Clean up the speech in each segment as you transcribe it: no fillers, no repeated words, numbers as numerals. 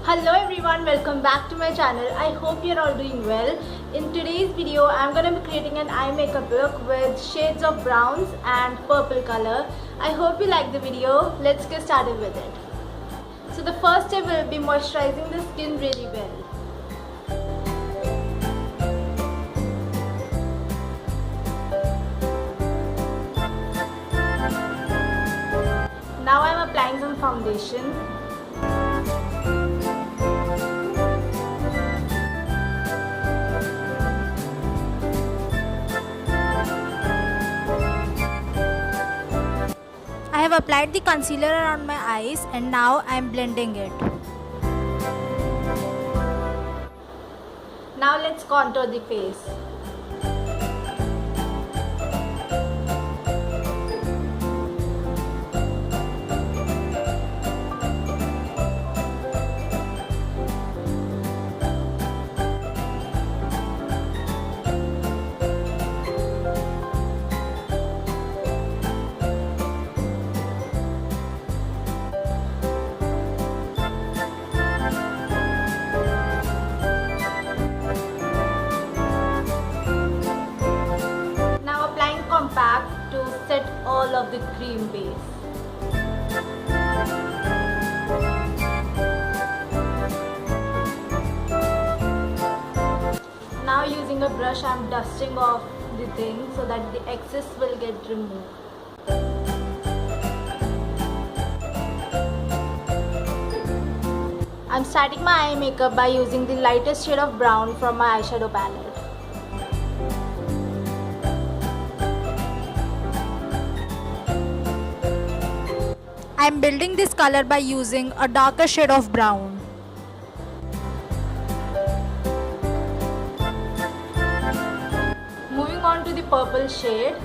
Hello everyone, welcome back to my channel. I hope you're all doing well. In today's video, I'm going to be creating an eye makeup look with shades of browns and purple color. I hope you like the video. Let's get started with it. So the first step will be moisturizing the skin really well. Now I'm applying some foundation. I have applied the concealer around my eyes and now I am blending it. Now let's contour the face. Compact to set all of the cream base. Now using a brush I'm dusting off the thing so that the excess will get removed. I'm starting my eye makeup by using the lightest shade of brown from my eyeshadow palette. I'm building this color by using a darker shade of brown. Moving on to the purple shade.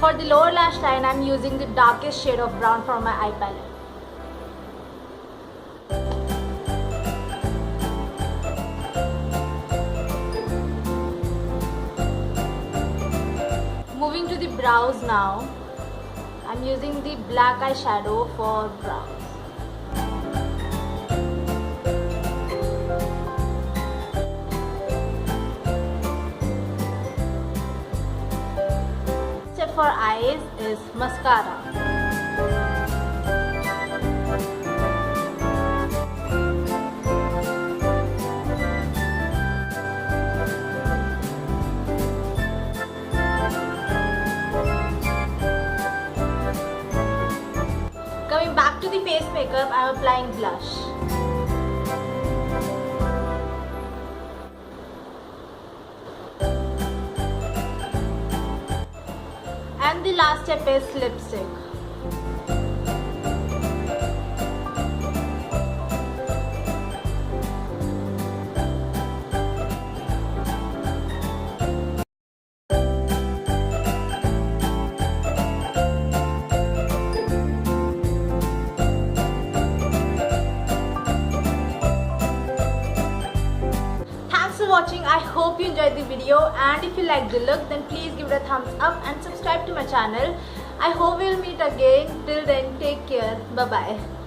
For the lower lash line, I'm using the darkest shade of brown from my eye palette. Moving to the brows now, I'm using the black eyeshadow for brows. For eyes is mascara. Coming back to the face makeup, I am applying blush. And the last step is lipstick. Thanks for watching. I hope you enjoyed the video, and if you like the look, then please give it a thumbs up and subscribe to my channel. I hope we'll meet again. Till then, take care. Bye bye.